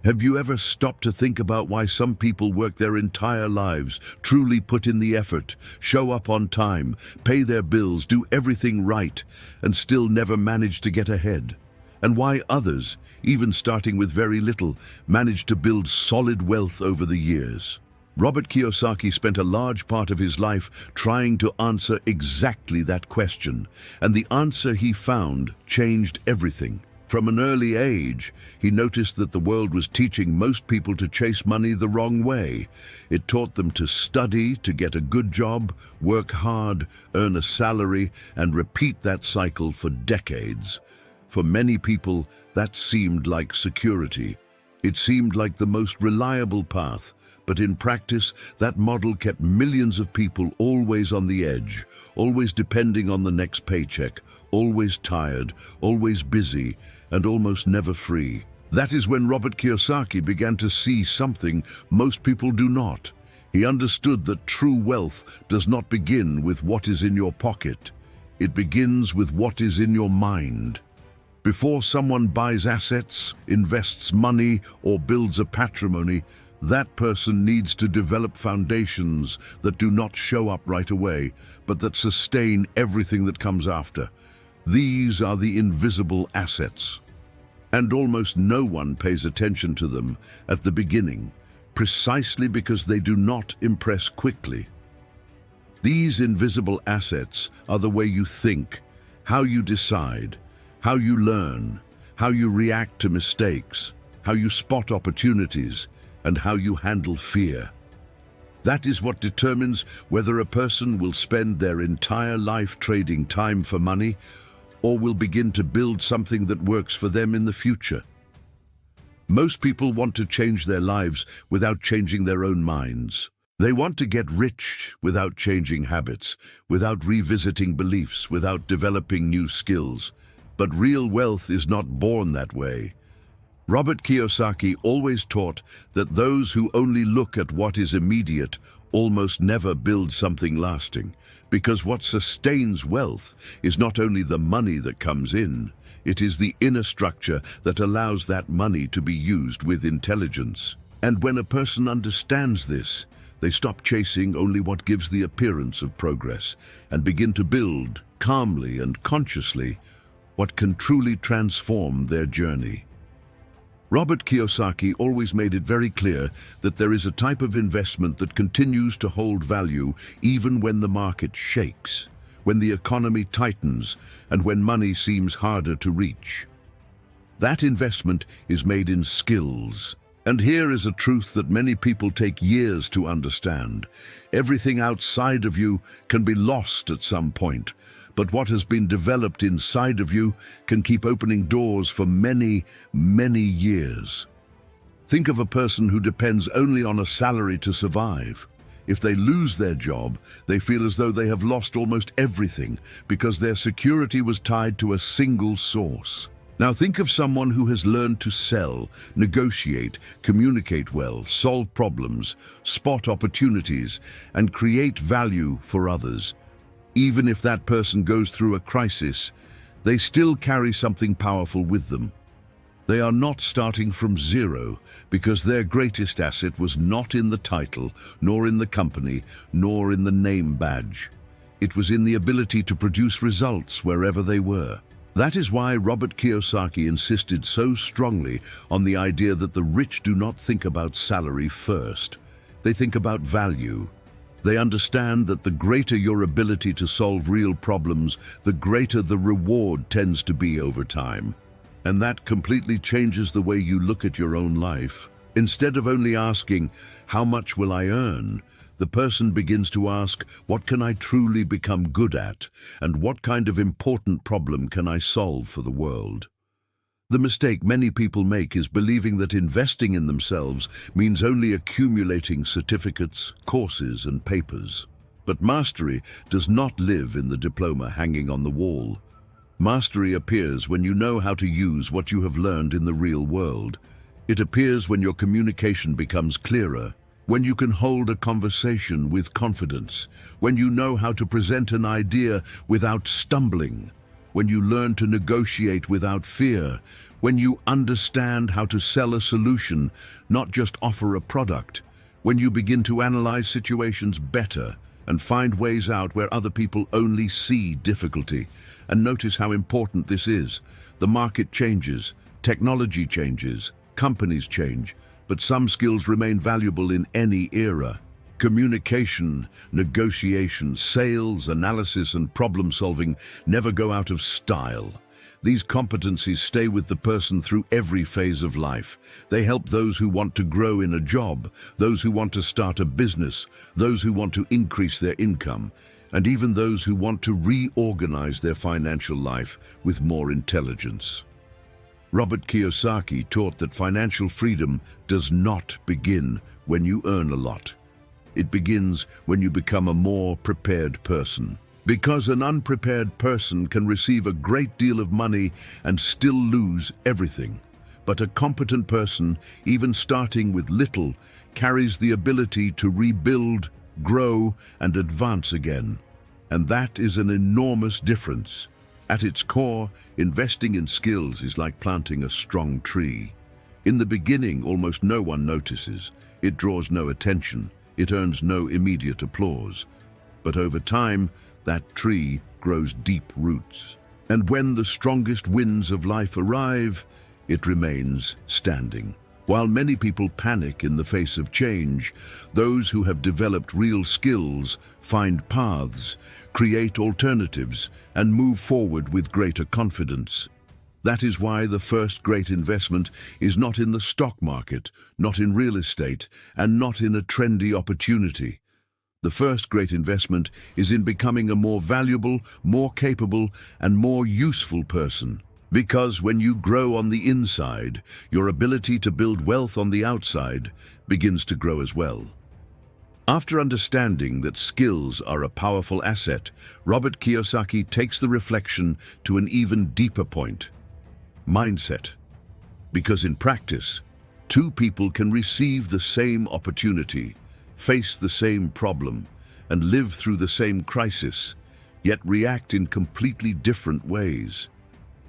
Have you ever stopped to think about why some people work their entire lives, truly put in the effort, show up on time, pay their bills, do everything right, and still never manage to get ahead? And why others, even starting with very little, manage to build solid wealth over the years? Robert Kiyosaki spent a large part of his life trying to answer exactly that question, and the answer he found changed everything. From an early age, he noticed that the world was teaching most people to chase money the wrong way. It taught them to study, to get a good job, work hard, earn a salary, and repeat that cycle for decades. For many people, that seemed like security. It seemed like the most reliable path, but in practice, that model kept millions of people always on the edge, always depending on the next paycheck, always tired, always busy, and almost never free. That is when Robert Kiyosaki began to see something most people do not. He understood that true wealth does not begin with what is in your pocket. It begins with what is in your mind. Before someone buys assets, invests money, or builds a patrimony, that person needs to develop foundations that do not show up right away, but that sustain everything that comes after. These are the invisible assets. And almost no one pays attention to them at the beginning, precisely because they do not impress quickly. These invisible assets are the way you think, how you decide, how you learn, how you react to mistakes, how you spot opportunities, and how you handle fear. That is what determines whether a person will spend their entire life trading time for money or will begin to build something that works for them in the future. Most people want to change their lives without changing their own minds. They want to get rich without changing habits, without revisiting beliefs, without developing new skills. But real wealth is not born that way. Robert Kiyosaki always taught that those who only look at what is immediate almost never build something lasting, because what sustains wealth is not only the money that comes in, it is the inner structure that allows that money to be used with intelligence. And when a person understands this, they stop chasing only what gives the appearance of progress and begin to build, calmly and consciously, what can truly transform their journey. Robert Kiyosaki always made it very clear that there is a type of investment that continues to hold value even when the market shakes, when the economy tightens, and when money seems harder to reach. That investment is made in skills. And here is a truth that many people take years to understand. Everything outside of you can be lost at some point, but what has been developed inside of you can keep opening doors for many, many years. Think of a person who depends only on a salary to survive. If they lose their job, they feel as though they have lost almost everything because their security was tied to a single source. Now think of someone who has learned to sell, negotiate, communicate well, solve problems, spot opportunities, and create value for others. Even if that person goes through a crisis, they still carry something powerful with them. They are not starting from zero because their greatest asset was not in the title, nor in the company, nor in the name badge. It was in the ability to produce results wherever they were. That is why Robert Kiyosaki insisted so strongly on the idea that the rich do not think about salary first. They think about value. They understand that the greater your ability to solve real problems, the greater the reward tends to be over time. And that completely changes the way you look at your own life. Instead of only asking, "How much will I earn?" the person begins to ask, "What can I truly become good at? And what kind of important problem can I solve for the world?" The mistake many people make is believing that investing in themselves means only accumulating certificates, courses, and papers. But mastery does not live in the diploma hanging on the wall. Mastery appears when you know how to use what you have learned in the real world. It appears when your communication becomes clearer, when you can hold a conversation with confidence, when you know how to present an idea without stumbling, when you learn to negotiate without fear, when you understand how to sell a solution, not just offer a product, when you begin to analyze situations better and find ways out where other people only see difficulty. And notice how important this is. The market changes, technology changes, companies change, but some skills remain valuable in any era. Communication, negotiation, sales, analysis, and problem-solving never go out of style. These competencies stay with the person through every phase of life. They help those who want to grow in a job, those who want to start a business, those who want to increase their income, and even those who want to reorganize their financial life with more intelligence. Robert Kiyosaki taught that financial freedom does not begin when you earn a lot. It begins when you become a more prepared person. Because an unprepared person can receive a great deal of money and still lose everything. But a competent person, even starting with little, carries the ability to rebuild, grow, and advance again. And that is an enormous difference. At its core, investing in skills is like planting a strong tree. In the beginning, almost no one notices. It draws no attention. It earns no immediate applause. But over time, that tree grows deep roots. And when the strongest winds of life arrive, it remains standing. While many people panic in the face of change, those who have developed real skills find paths, create alternatives, and move forward with greater confidence. That is why the first great investment is not in the stock market, not in real estate, and not in a trendy opportunity. The first great investment is in becoming a more valuable, more capable, and more useful person. Because when you grow on the inside, your ability to build wealth on the outside begins to grow as well. After understanding that skills are a powerful asset, Robert Kiyosaki takes the reflection to an even deeper point: mindset. Because in practice, two people can receive the same opportunity, face the same problem, and live through the same crisis, yet react in completely different ways.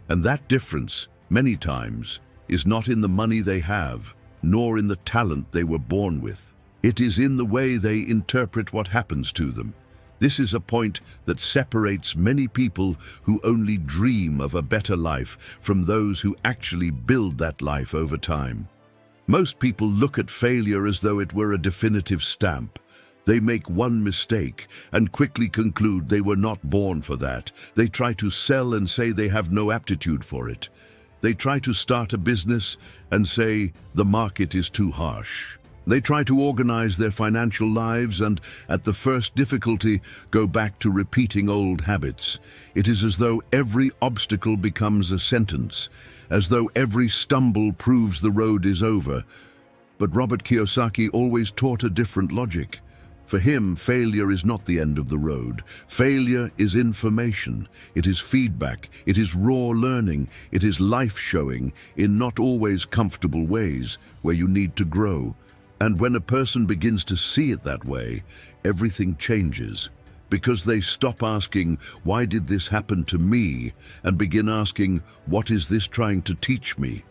And that difference, many times, is not in the money they have, nor in the talent they were born with. It is in the way they interpret what happens to them. This is a point that separates many people who only dream of a better life from those who actually build that life over time. Most people look at failure as though it were a definitive stamp. They make one mistake and quickly conclude they were not born for that. They try to sell and say they have no aptitude for it. They try to start a business and say the market is too harsh. They try to organize their financial lives and, at the first difficulty, go back to repeating old habits. It is as though every obstacle becomes a sentence, as though every stumble proves the road is over. But Robert Kiyosaki always taught a different logic. For him, failure is not the end of the road. Failure is information. It is feedback. It is raw learning. It is life showing in not always comfortable ways where you need to grow. And when a person begins to see it that way, everything changes. Because they stop asking, why did this happen to me? And begin asking, what is this trying to teach me?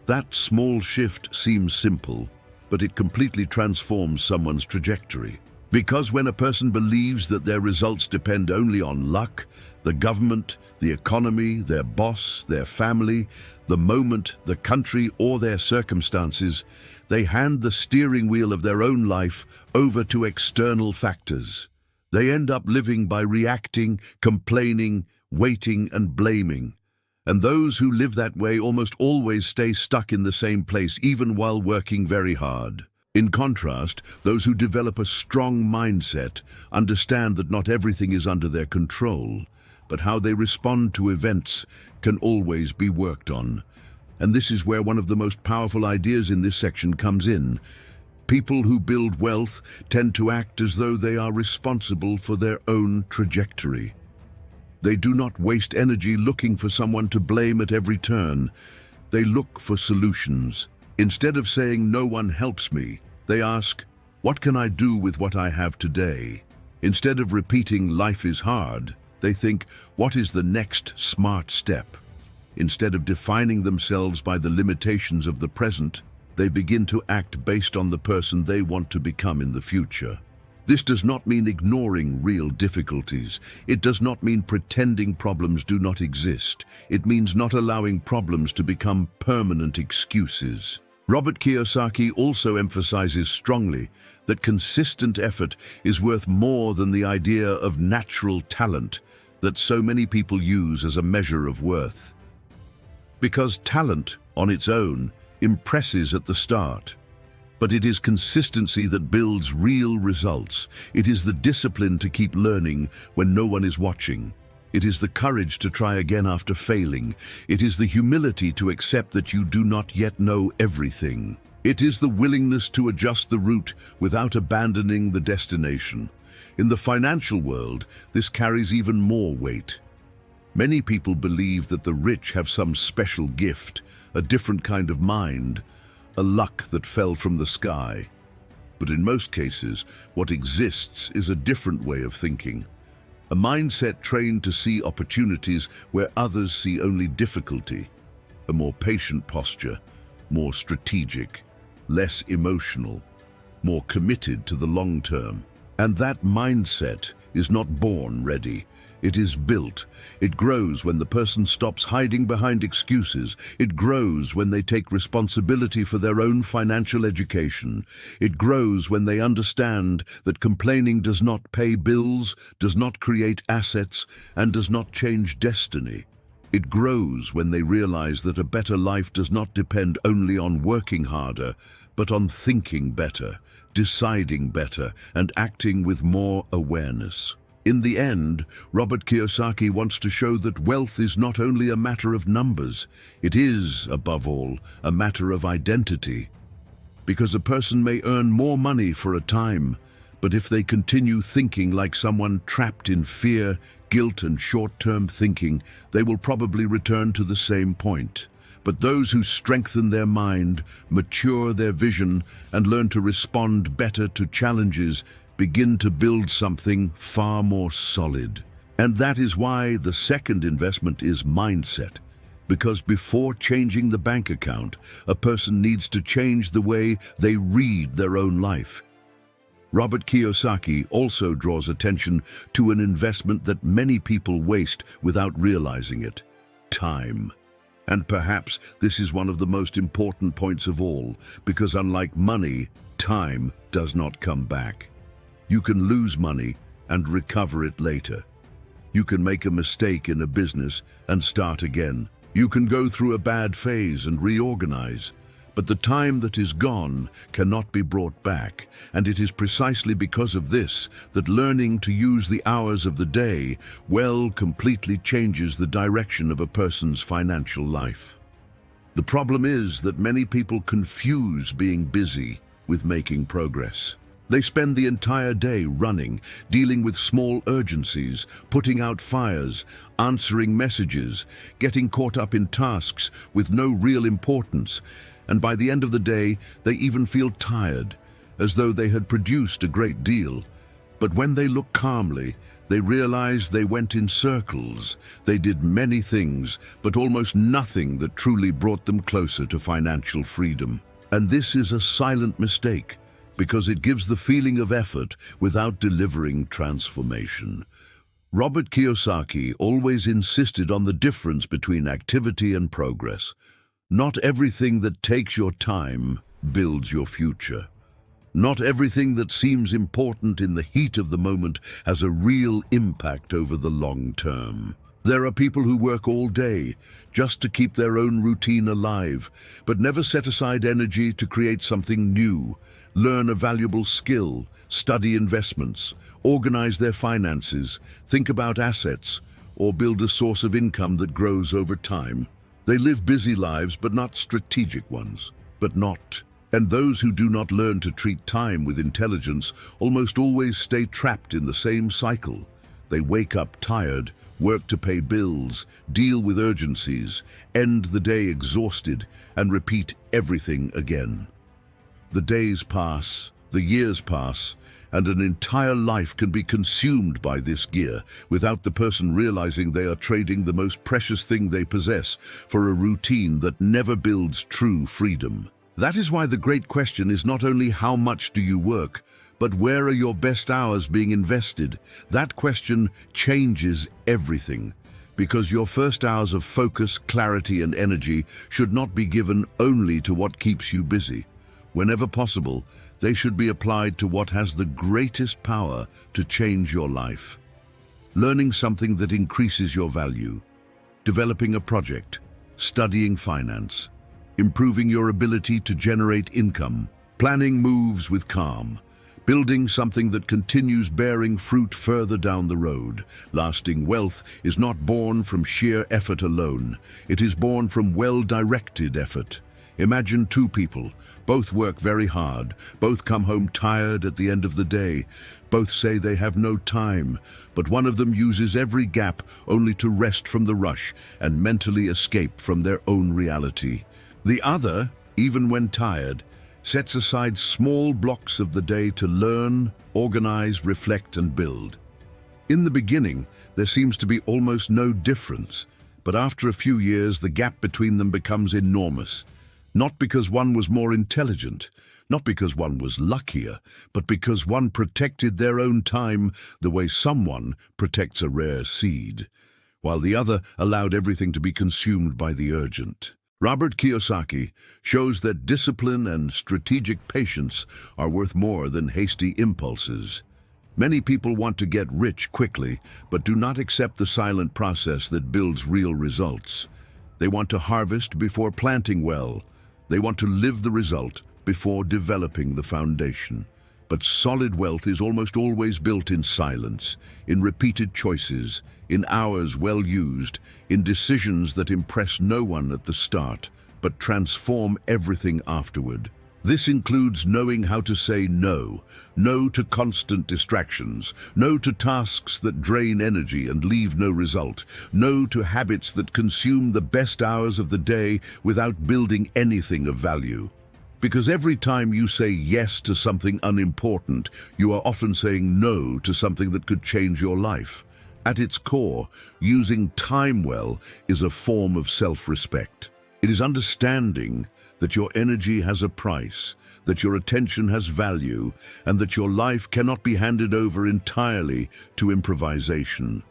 That small shift seems simple, but it completely transforms someone's trajectory. Because when a person believes that their results depend only on luck, the government, the economy, their boss, their family, the moment, the country, or their circumstances, they hand the steering wheel of their own life over to external factors. They end up living by reacting, complaining, waiting, and blaming. And those who live that way almost always stay stuck in the same place, even while working very hard. In contrast, those who develop a strong mindset understand that not everything is under their control, but how they respond to events can always be worked on. And this is where one of the most powerful ideas in this section comes in. People who build wealth tend to act as though they are responsible for their own trajectory. They do not waste energy looking for someone to blame at every turn. They look for solutions. Instead of saying, no one helps me, they ask, what can I do with what I have today? Instead of repeating, life is hard, they think, what is the next smart step? Instead of defining themselves by the limitations of the present, they begin to act based on the person they want to become in the future. This does not mean ignoring real difficulties. It does not mean pretending problems do not exist. It means not allowing problems to become permanent excuses. Robert Kiyosaki also emphasizes strongly that consistent effort is worth more than the idea of natural talent that so many people use as a measure of worth. Because talent, on its own, impresses at the start. But it is consistency that builds real results. It is the discipline to keep learning when no one is watching. It is the courage to try again after failing. It is the humility to accept that you do not yet know everything. It is the willingness to adjust the route without abandoning the destination. In the financial world, this carries even more weight. Many people believe that the rich have some special gift, a different kind of mind, a luck that fell from the sky. But in most cases, what exists is a different way of thinking. A mindset trained to see opportunities where others see only difficulty. A more patient posture, more strategic, less emotional, more committed to the long term. And that mindset is not born ready. It is built. It grows when the person stops hiding behind excuses. It grows when they take responsibility for their own financial education. It grows when they understand that complaining does not pay bills, does not create assets, and does not change destiny. It grows when they realize that a better life does not depend only on working harder, but on thinking better, deciding better, and acting with more awareness. In the end, Robert Kiyosaki wants to show that wealth is not only a matter of numbers, it is, above all, a matter of identity. Because a person may earn more money for a time, but if they continue thinking like someone trapped in fear, guilt, and short-term thinking, they will probably return to the same point. But those who strengthen their mind, mature their vision, and learn to respond better to challenges begin to build something far more solid. And that is why the second investment is mindset. Because before changing the bank account, a person needs to change the way they read their own life. Robert Kiyosaki also draws attention to an investment that many people waste without realizing it: time. And perhaps this is one of the most important points of all, because unlike money, time does not come back. You can lose money and recover it later. You can make a mistake in a business and start again. You can go through a bad phase and reorganize. But the time that is gone cannot be brought back, and it is precisely because of this that learning to use the hours of the day well completely changes the direction of a person's financial life. The problem is that many people confuse being busy with making progress. They spend the entire day running, dealing with small urgencies, putting out fires, answering messages, getting caught up in tasks with no real importance, and by the end of the day, they even feel tired, as though they had produced a great deal. But when they look calmly, they realize they went in circles. They did many things, but almost nothing that truly brought them closer to financial freedom. And this is a silent mistake, because it gives the feeling of effort without delivering transformation. Robert Kiyosaki always insisted on the difference between activity and progress. Not everything that takes your time builds your future. Not everything that seems important in the heat of the moment has a real impact over the long term. There are people who work all day just to keep their own routine alive, but never set aside energy to create something new, learn a valuable skill, study investments, organize their finances, think about assets, or build a source of income that grows over time. They live busy lives, but not strategic ones. And those who do not learn to treat time with intelligence almost always stay trapped in the same cycle. They wake up tired, work to pay bills, deal with urgencies, end the day exhausted, and repeat everything again. The days pass, The years pass, and an entire life can be consumed by this gear without the person realizing they are trading the most precious thing they possess for a routine that never builds true freedom. That is why the great question is not only how much do you work, but where are your best hours being invested? That question changes everything, because your first hours of focus, clarity, and energy should not be given only to what keeps you busy. Whenever possible, they should be applied to what has the greatest power to change your life. Learning something that increases your value, developing a project, studying finance, improving your ability to generate income, planning moves with calm, building something that continues bearing fruit further down the road. Lasting wealth is not born from sheer effort alone. It is born from well-directed effort. Imagine two people. Both work very hard. Both come home tired at the end of the day. Both say they have no time, but one of them uses every gap only to rest from the rush and mentally escape from their own reality. The other, even when tired, sets aside small blocks of the day to learn, organize, reflect, and build. In the beginning, there seems to be almost no difference, but after a few years, the gap between them becomes enormous. Not because one was more intelligent, not because one was luckier, but because one protected their own time the way someone protects a rare seed, while the other allowed everything to be consumed by the urgent. Robert Kiyosaki shows that discipline and strategic patience are worth more than hasty impulses. Many people want to get rich quickly, but do not accept the silent process that builds real results. They want to harvest before planting well. They want to live the result before developing the foundation. But solid wealth is almost always built in silence, in repeated choices, in hours well used, in decisions that impress no one at the start, but transform everything afterward. This includes knowing how to say no. No to constant distractions. No to tasks that drain energy and leave no result. No to habits that consume the best hours of the day without building anything of value. Because every time you say yes to something unimportant, you are often saying no to something that could change your life. At its core, using time well is a form of self-respect. It is understanding that your energy has a price, that your attention has value, and that your life cannot be handed over entirely to improvisation.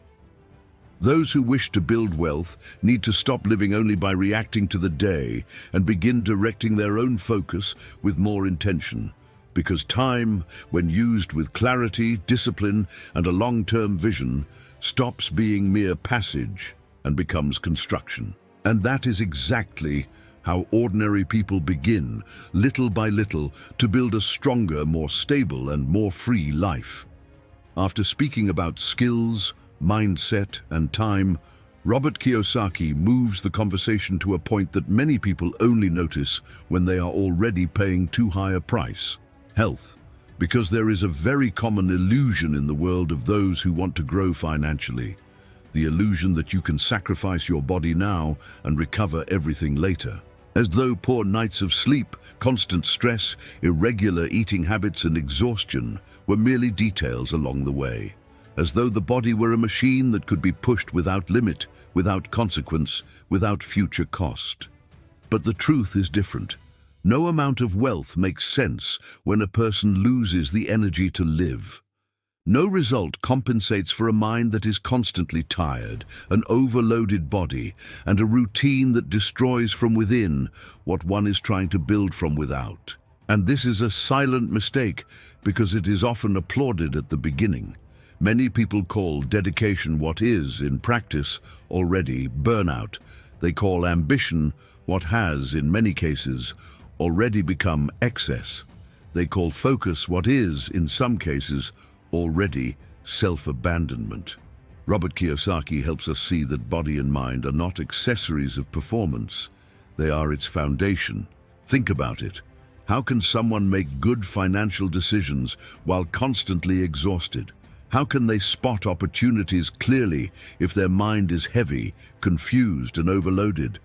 Those who wish to build wealth need to stop living only by reacting to the day and begin directing their own focus with more intention. Because time, when used with clarity, discipline, and a long-term vision, stops being mere passage and becomes construction. And that is exactly how ordinary people begin, little by little, to build a stronger, more stable, and more free life. After speaking about skills, mindset, and time, Robert Kiyosaki moves the conversation to a point that many people only notice when they are already paying too high a price: health. Because there is a very common illusion in the world of those who want to grow financially. The illusion that you can sacrifice your body now and recover everything later. As though poor nights of sleep, constant stress, irregular eating habits, and exhaustion were merely details along the way. As though the body were a machine that could be pushed without limit, without consequence, without future cost. But the truth is different. No amount of wealth makes sense when a person loses the energy to live. No result compensates for a mind that is constantly tired, an overloaded body, and a routine that destroys from within what one is trying to build from without. And this is a silent mistake because it is often applauded at the beginning. Many people call dedication what is, in practice, already burnout. They call ambition what has, in many cases, already become excess. They call focus what is, in some cases, already self-abandonment. Robert Kiyosaki helps us see that body and mind are not accessories of performance. They are its foundation. Think about it. How can someone make good financial decisions while constantly exhausted? How can they spot opportunities clearly if their mind is heavy, confused, and overloaded?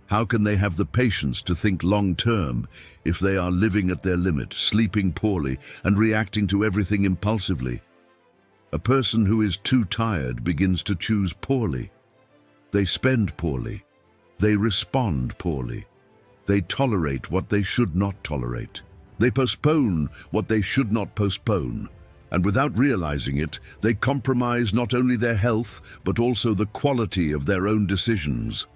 How can they have the patience to think long-term if they are living at their limit, sleeping poorly, and reacting to everything impulsively? A person who is too tired begins to choose poorly. They spend poorly. They respond poorly. They tolerate what they should not tolerate. They postpone what they should not postpone. And without realizing it, they compromise not only their health, but also the quality of their own decisions.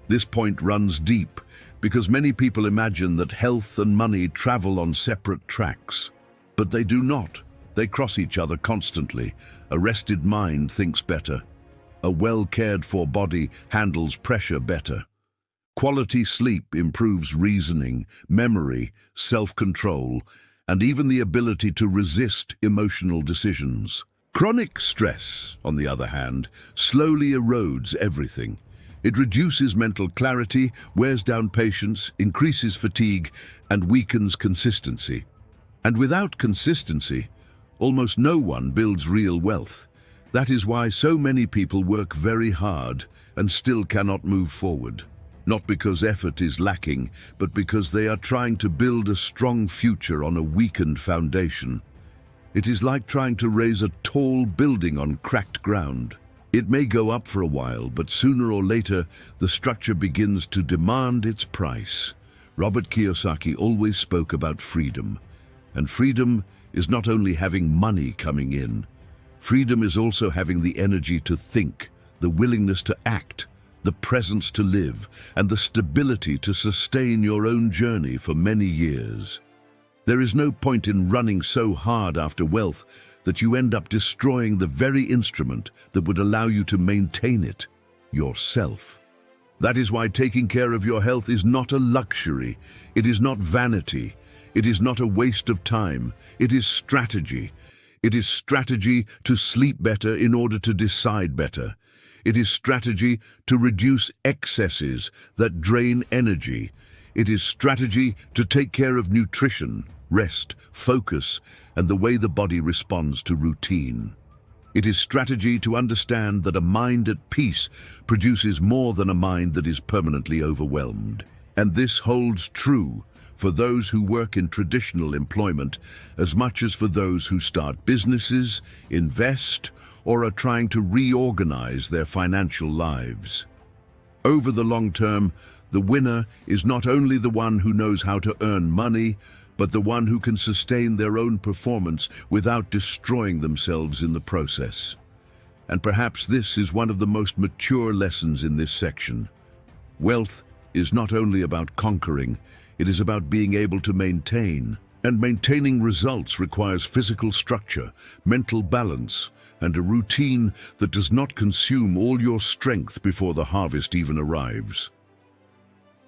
This point runs deep because many people imagine that health and money travel on separate tracks. But they do not. They cross each other constantly. A rested mind thinks better. A well-cared-for body handles pressure better. Quality sleep improves reasoning, memory, self-control, and even the ability to resist emotional decisions. Chronic stress, on the other hand, slowly erodes everything. It reduces mental clarity, wears down patience, increases fatigue, and weakens consistency. And without consistency, almost no one builds real wealth. That is why so many people work very hard and still cannot move forward. Not because effort is lacking, but because they are trying to build a strong future on a weakened foundation. It is like trying to raise a tall building on cracked ground. It may go up for a while, but sooner or later, the structure begins to demand its price. Robert Kiyosaki always spoke about freedom. And freedom is not only having money coming in. Freedom is also having the energy to think, the willingness to act, the presence to live, and the stability to sustain your own journey for many years. There is no point in running so hard after wealth that you end up destroying the very instrument that would allow you to maintain it, yourself. That is why taking care of your health is not a luxury. It is not vanity. It is not a waste of time. It is strategy. It is strategy to sleep better in order to decide better. It is strategy to reduce excesses that drain energy. It is strategy to take care of nutrition, rest, focus, and the way the body responds to routine. It is strategy to understand that a mind at peace produces more than a mind that is permanently overwhelmed. And this holds true for those who work in traditional employment as much as for those who start businesses, invest, or are trying to reorganize their financial lives. Over the long term, the winner is not only the one who knows how to earn money, but the one who can sustain their own performance without destroying themselves in the process. And perhaps this is one of the most mature lessons in this section. Wealth is not only about conquering, it is about being able to maintain. And maintaining results requires physical structure, mental balance, and a routine that does not consume all your strength before the harvest even arrives.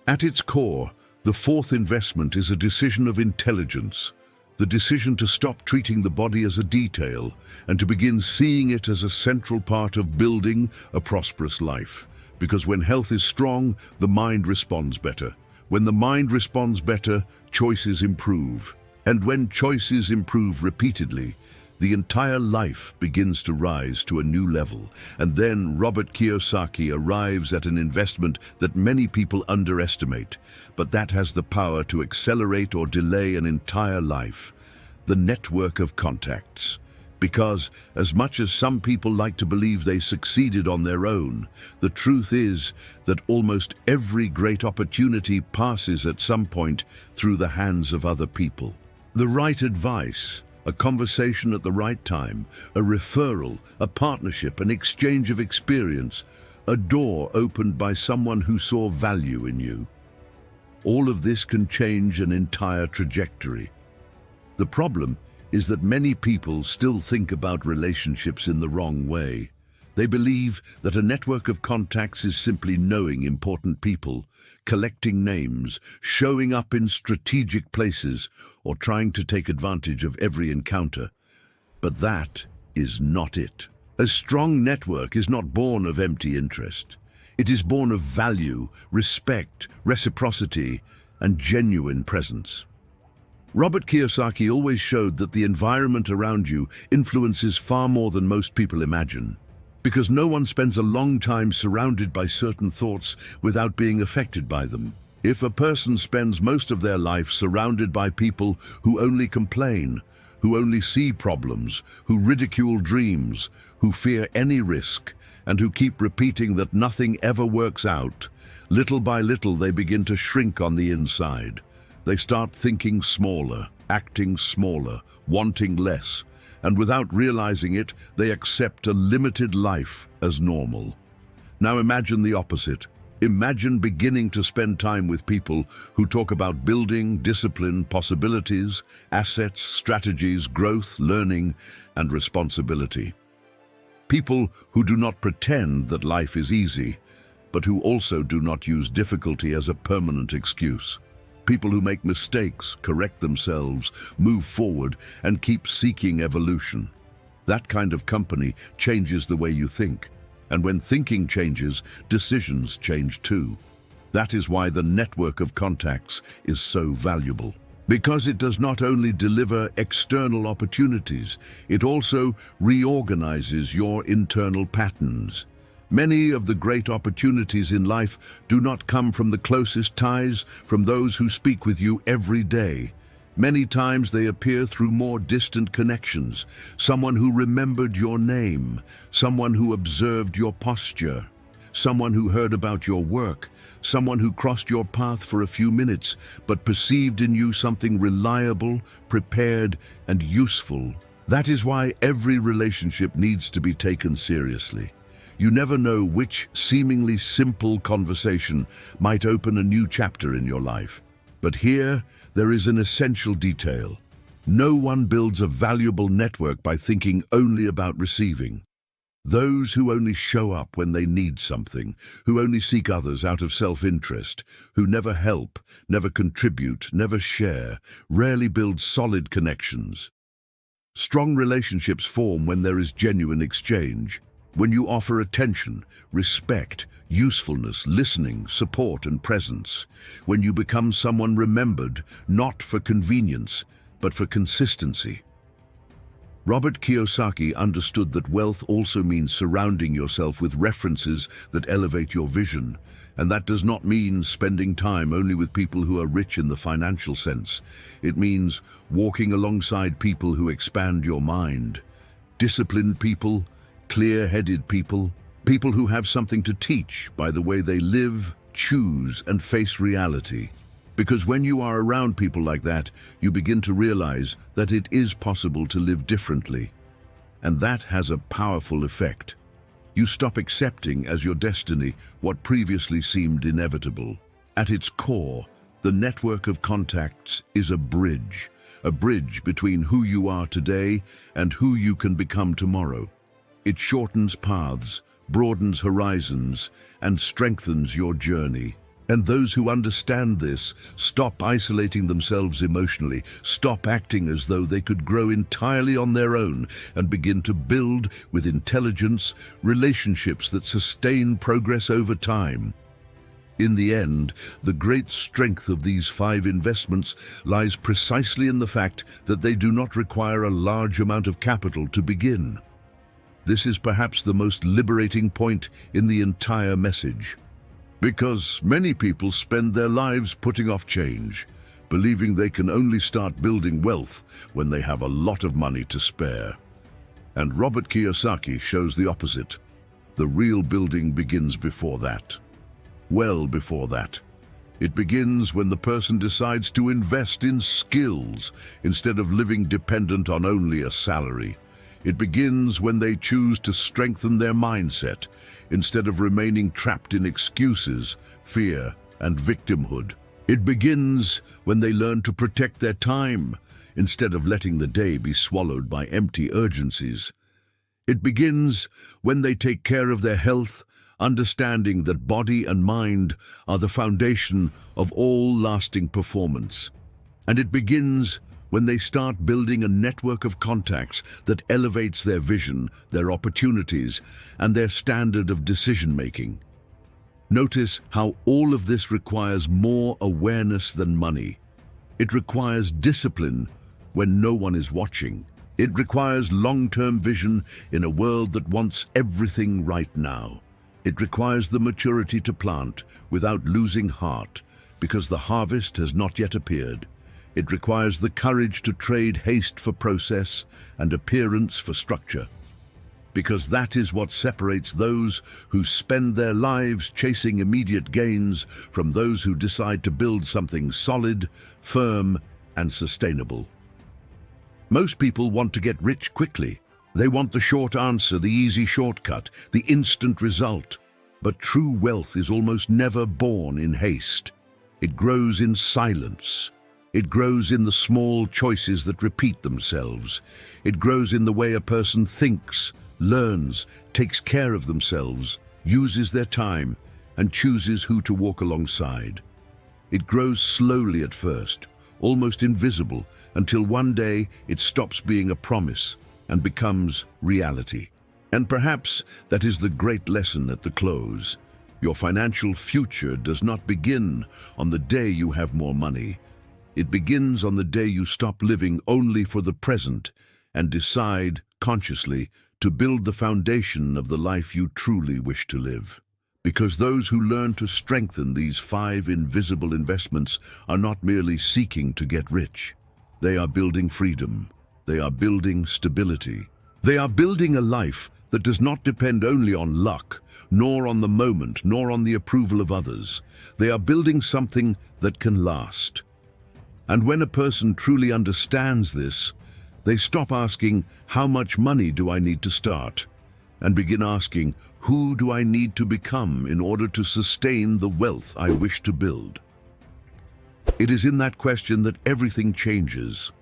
At its core, the fourth investment is a decision of intelligence, the decision to stop treating the body as a detail and to begin seeing it as a central part of building a prosperous life. Because when health is strong, the mind responds better. When the mind responds better, choices improve. And when choices improve repeatedly, the entire life begins to rise to a new level. And then Robert Kiyosaki arrives at an investment that many people underestimate, but that has the power to accelerate or delay an entire life: the network of contacts. Because as much as some people like to believe they succeeded on their own, the truth is that almost every great opportunity passes at some point through the hands of other people. The right advice, a conversation at the right time, a referral, a partnership, an exchange of experience, a door opened by someone who saw value in you. All of this can change an entire trajectory. The problem is that many people still think about relationships in the wrong way. They believe that a network of contacts is simply knowing important people, collecting names, showing up in strategic places, or trying to take advantage of every encounter. But that is not it. A strong network is not born of empty interest. It is born of value, respect, reciprocity, and genuine presence. Robert Kiyosaki always showed that the environment around you influences far more than most people imagine. Because no one spends a long time surrounded by certain thoughts without being affected by them. If a person spends most of their life surrounded by people who only complain, who only see problems, who ridicule dreams, who fear any risk, and who keep repeating that nothing ever works out, little by little they begin to shrink on the inside. They start thinking smaller, acting smaller, wanting less, and without realizing it, they accept a limited life as normal. Now imagine the opposite. Imagine beginning to spend time with people who talk about building, discipline, possibilities, assets, strategies, growth, learning, and responsibility. People who do not pretend that life is easy, but who also do not use difficulty as a permanent excuse. People who make mistakes, correct themselves, move forward, and keep seeking evolution. That kind of company changes the way you think. And when thinking changes, decisions change too. That is why the network of contacts is so valuable. Because it does not only deliver external opportunities, it also reorganizes your internal patterns. Many of the great opportunities in life do not come from the closest ties, from those who speak with you every day. Many times they appear through more distant connections, someone who remembered your name, someone who observed your posture, someone who heard about your work, someone who crossed your path for a few minutes, but perceived in you something reliable, prepared, and useful. That is why every relationship needs to be taken seriously. You never know which seemingly simple conversation might open a new chapter in your life. But here, there is an essential detail. No one builds a valuable network by thinking only about receiving. Those who only show up when they need something, who only seek others out of self-interest, who never help, never contribute, never share, rarely build solid connections. Strong relationships form when there is genuine exchange. When you offer attention, respect, usefulness, listening, support, and presence. When you become someone remembered, not for convenience, but for consistency. Robert Kiyosaki understood that wealth also means surrounding yourself with references that elevate your vision. And that does not mean spending time only with people who are rich in the financial sense. It means walking alongside people who expand your mind. Disciplined people, clear-headed people, people who have something to teach by the way they live, choose, and face reality. Because when you are around people like that, you begin to realize that it is possible to live differently. And that has a powerful effect. You stop accepting as your destiny what previously seemed inevitable. At its core, the network of contacts is a bridge between who you are today and who you can become tomorrow. It shortens paths, broadens horizons, and strengthens your journey. And those who understand this stop isolating themselves emotionally, stop acting as though they could grow entirely on their own, and begin to build, with intelligence, relationships that sustain progress over time. In the end, the great strength of these 5 investments lies precisely in the fact that they do not require a large amount of capital to begin. This is perhaps the most liberating point in the entire message. Because many people spend their lives putting off change, believing they can only start building wealth when they have a lot of money to spare. And Robert Kiyosaki shows the opposite. The real building begins before that. Well before that. It begins when the person decides to invest in skills instead of living dependent on only a salary. It begins when they choose to strengthen their mindset instead of remaining trapped in excuses, fear, and victimhood. It begins when they learn to protect their time instead of letting the day be swallowed by empty urgencies. It begins when they take care of their health, understanding that body and mind are the foundation of all lasting performance. And it begins when they start building a network of contacts that elevates their vision, their opportunities, and their standard of decision-making. Notice how all of this requires more awareness than money. It requires discipline when no one is watching, It requires long-term vision in a world that wants everything right now. It requires the maturity to plant without losing heart, because the harvest has not yet appeared. It requires the courage to trade haste for process and appearance for structure, because that is what separates those who spend their lives chasing immediate gains from those who decide to build something solid, firm, and sustainable. Most people want to get rich quickly. They want the short answer, the easy shortcut, the instant result. But true wealth is almost never born in haste. It grows in silence. It grows in the small choices that repeat themselves. It grows in the way a person thinks, learns, takes care of themselves, uses their time, and chooses who to walk alongside. It grows slowly at first, almost invisible, until one day it stops being a promise and becomes reality. And perhaps that is the great lesson at the close. Your financial future does not begin on the day you have more money. It begins on the day you stop living only for the present and decide, consciously, to build the foundation of the life you truly wish to live. Because those who learn to strengthen these 5 invisible investments are not merely seeking to get rich. They are building freedom. They are building stability. They are building a life that does not depend only on luck, nor on the moment, nor on the approval of others. They are building something that can last. And when a person truly understands this, they stop asking, how much money do I need to start? And begin asking, who do I need to become in order to sustain the wealth I wish to build? It is in that question that everything changes.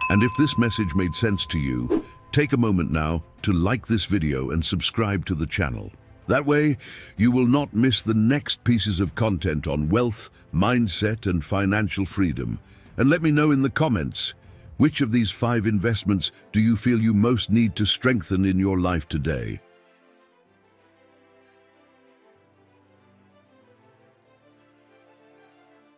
And if this message made sense to you, take a moment now to like this video and subscribe to the channel. That way, you will not miss the next pieces of content on wealth, mindset, and financial freedom. And let me know in the comments, which of these 5 investments do you feel you most need to strengthen in your life today?